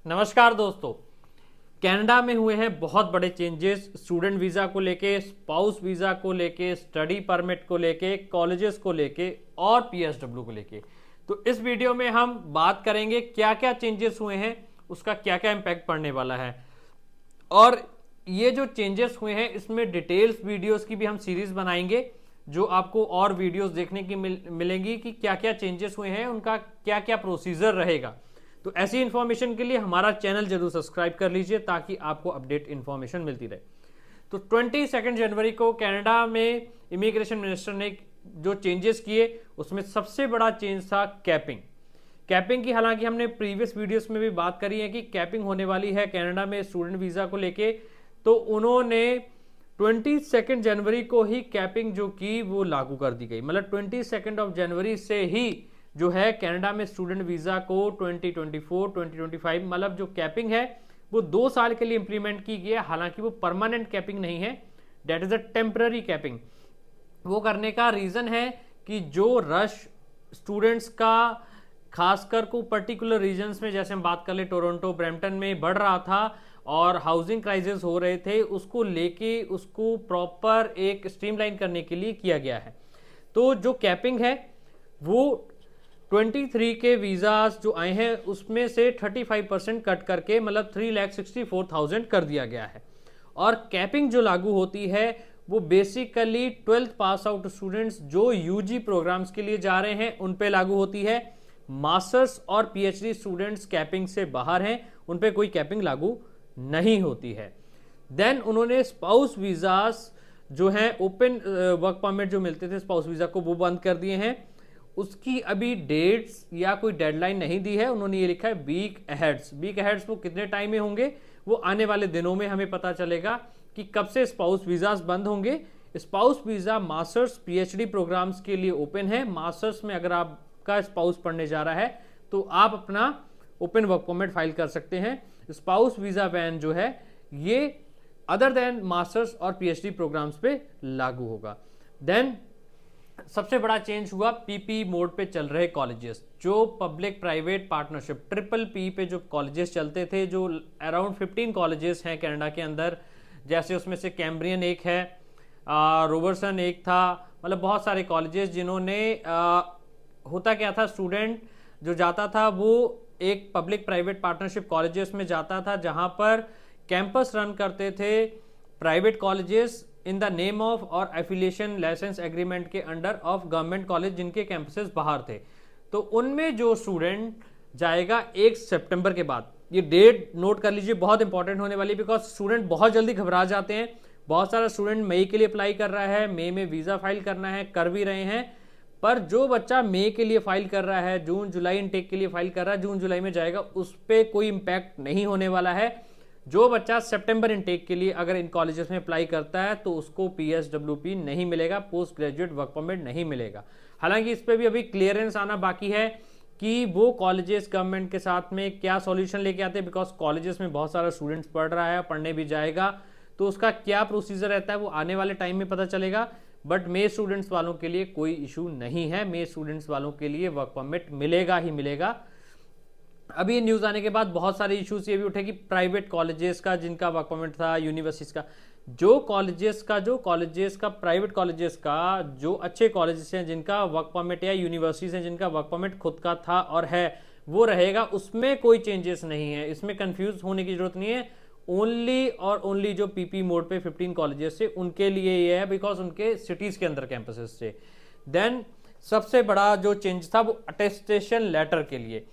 नमस्कार दोस्तों। कनाडा में हुए हैं बहुत बड़े चेंजेस, स्टूडेंट वीज़ा को लेके, स्पाउस वीज़ा को लेके, स्टडी परमिट को लेके, कॉलेजेस को लेके और पीएसडब्ल्यू को लेके। तो इस वीडियो में हम बात करेंगे क्या क्या चेंजेस हुए हैं, उसका क्या क्या इम्पैक्ट पड़ने वाला है। और ये जो चेंजेस हुए हैं इसमें डिटेल्स वीडियोस की भी हम सीरीज बनाएंगे, जो आपको और वीडियोस देखने की मिलेंगी कि क्या क्या चेंजेस हुए हैं, उनका क्या क्या प्रोसीजर रहेगा। तो ऐसी इंफॉर्मेशन के लिए हमारा चैनल जरूर सब्सक्राइब कर लीजिए ताकि आपको अपडेट इंफॉर्मेशन मिलती रहे। तो 22 जनवरी को कनाडा में इमिग्रेशन मिनिस्टर ने जो चेंजेस किए उसमें सबसे बड़ा चेंज था कैपिंग की। हालांकि हमने प्रीवियस वीडियोस में भी बात करी है कि कैपिंग होने वाली है कनाडा में स्टूडेंट वीजा को लेके, तो उन्होंने 22 जनवरी को ही कैपिंग जो की वो लागू कर दी गई। मतलब 22 जनवरी से ही जो है कनाडा में स्टूडेंट वीजा को 2024 2025 मतलब जो कैपिंग है वो 2 साल के लिए इंप्लीमेंट की गई है। हालांकि वो परमानेंट कैपिंग नहीं है, that is a temporary capping. वो करने का रीजन है कि जो रश स्टूडेंट्स का खासकर को पर्टिकुलर रीजन्स में, जैसे हम बात कर ले टोरंटो ब्रैम्पटन में बढ़ रहा था और हाउसिंग क्राइसिस हो रहे थे, उसको लेके उसको प्रॉपर एक स्ट्रीमलाइन करने के लिए किया गया है। तो जो कैपिंग है वो 23 के वीजास जो आए हैं उसमें से 35% कट करके मतलब 3,64,000 कर दिया गया है। और कैपिंग जो लागू होती है वो basically 12th pass out students जो यूजी प्रोग्राम्स के लिए जा रहे हैं उन पे लागू होती है। मास्टर्स और पीएचडी स्टूडेंट्स कैपिंग से बाहर हैं, उन पे कोई कैपिंग लागू नहीं होती है। देन उन्होंने स्पाउस वीजास जो है ओपन वर्क परमिट जो मिलते थे स्पाउस वीजा को वो बंद कर दिए हैं। उसकी अभी डेट्स या कोई डेडलाइन नहीं दी है, उन्होंने ये लिखा है वीक अहेड्स। वो कितने टाइम में होंगे वो आने वाले दिनों में हमें पता चलेगा कि कब से स्पाउस वीजास बंद होंगे। Spouse visa masters PhD programs के लिए ओपन है। मास्टर्स में अगर आपका स्पाउस पढ़ने जा रहा है तो आप अपना ओपन वर्क परमिट फाइल कर सकते हैं। स्पाउस वीजा बैन जो है ये अदर देन मास्टर्स और पीएचडी प्रोग्राम्स पे लागू होगा। देन सबसे बड़ा चेंज हुआ पीपी मोड पे चल रहे कॉलेजेस, जो public private partnership triple P पे जो कॉलेजेस चलते थे, जो अराउंड 15 कॉलेजेस हैं कनाडा के अंदर, जैसे उसमें से कैम्ब्रियन एक है, रोबर्सन एक था, मतलब बहुत सारे कॉलेजेस जिन्होंने होता क्या था, स्टूडेंट जो जाता था वो एक पब्लिक प्राइवेट पार्टनरशिप कॉलेजेस में जाता था जहां पर कैंपस रन करते थे private colleges in the name of और एफिलिएशन लाइसेंस एग्रीमेंट के अंडर ऑफ गवर्नमेंट कॉलेज जिनके कैंपसेस बाहर थे। तो उनमें जो स्टूडेंट जाएगा 1 सितंबर के बाद, ये डेट नोट कर लीजिए, बहुत इंपॉर्टेंट होने वाली, बिकॉज स्टूडेंट बहुत जल्दी घबरा जाते हैं। बहुत सारा स्टूडेंट मई के लिए अप्लाई कर रहा है, मई में वीजा फाइल करना है, कर भी रहे हैं, पर जो बच्चा मई के लिए फाइल कर रहा है, जून जुलाई इनटेक के लिए फाइल कर रहा है, जून जुलाई में जाएगा, उस पर कोई इंपैक्ट नहीं होने वाला है। जो बच्चा सितंबर इनटेक के लिए अगर इन कॉलेजेस में अप्लाई करता है तो उसको पीएसडब्ल्यूपी नहीं मिलेगा, पोस्ट ग्रेजुएट वर्क परमिट नहीं मिलेगा। हालांकि इस पर भी अभी क्लियरेंस आना बाकी है कि वो कॉलेजेस गवर्नमेंट के साथ में क्या सॉल्यूशन लेके आते हैं, बिकॉज कॉलेजेस में बहुत सारा स्टूडेंट्स पढ़ रहा है, पढ़ने भी जाएगा, तो उसका क्या प्रोसीजर रहता है वो आने वाले टाइम में पता चलेगा। बट मे स्टूडेंट्स वालों के लिए कोई इशू नहीं है, मे स्टूडेंट्स वालों के लिए वर्क परमिट मिलेगा ही मिलेगा। अभी न्यूज आने के बाद बहुत सारे इश्यूज ये भी उठे कि प्राइवेट कॉलेजेस का जिनका वर्क परमिट था, यूनिवर्सिटीज का, जो कॉलेजेस का प्राइवेट कॉलेजेस का जो अच्छे कॉलेजेस हैं जिनका वर्क परमिट या यूनिवर्सिटीज हैं जिनका वर्क परमिट खुद का था और है वो रहेगा, उसमें कोई चेंजेस नहीं है। इसमें कंफ्यूज होने की जरूरत नहीं है। ओनली और ओनली जो पीपी मोड पे 15 कॉलेजेस थे उनके लिए ये है, बिकॉज उनके सिटीज के अंदर कैंपसेस थे। देन सबसे बड़ा जो चेंज था वो अटेस्टेशन लेटर के लिए,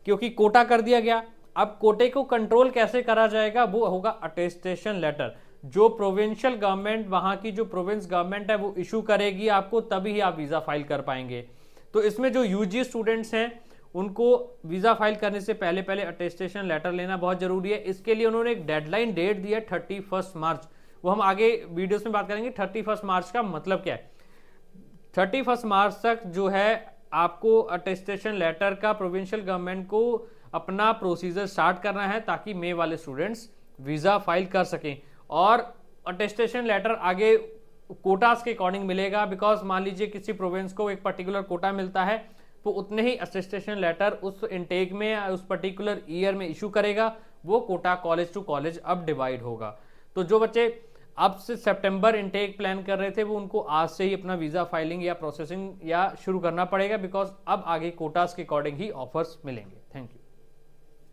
क्योंकि कोटा कर दिया गया। अब कोटे को कंट्रोल कैसे करा जाएगा, वो होगा अटेस्टेशन लेटर, जो प्रोविंशियल गवर्नमेंट, वहां की जो प्रोविंस गवर्नमेंट है वो इशू करेगी आपको, तभी ही आप वीजा फाइल कर पाएंगे। तो इसमें जो यूजी स्टूडेंट्स हैं उनको वीजा फाइल करने से पहले पहले अटेस्टेशन लेटर लेना बहुत जरूरी है। इसके लिए उन्होंने एक डेडलाइन डेट दी है 31 मार्च, वो हम आगे वीडियोस में बात करेंगे। 31 मार्च का मतलब क्या है, 31 मार्च तक जो है आपको अटेस्टेशन लेटर का प्रोविंशियल गवर्नमेंट को अपना प्रोसीजर स्टार्ट करना है ताकि मई वाले स्टूडेंट्स वीजा फाइल कर सकें। और अटेस्टेशन लेटर आगे कोटास के अकॉर्डिंग मिलेगा, बिकॉज मान लीजिए किसी प्रोविंस को एक पर्टिकुलर कोटा मिलता है, उसको उतने ही अटेस्टेशन लेटर उस इनटेक में या उस पर्टिकुलर ईयर में इशू करेगा। वो कोटा कॉलेज टू कॉलेज अब डिवाइड होगा। तो जो बच्चे अब से सितंबर इनटेक प्लान कर रहे थे वो उनको आज से ही अपना वीजा फाइलिंग या प्रोसेसिंग या शुरू करना पड़ेगा, बिकॉज अब आगे कोटास के अकॉर्डिंग ही ऑफर्स मिलेंगे। Thank you.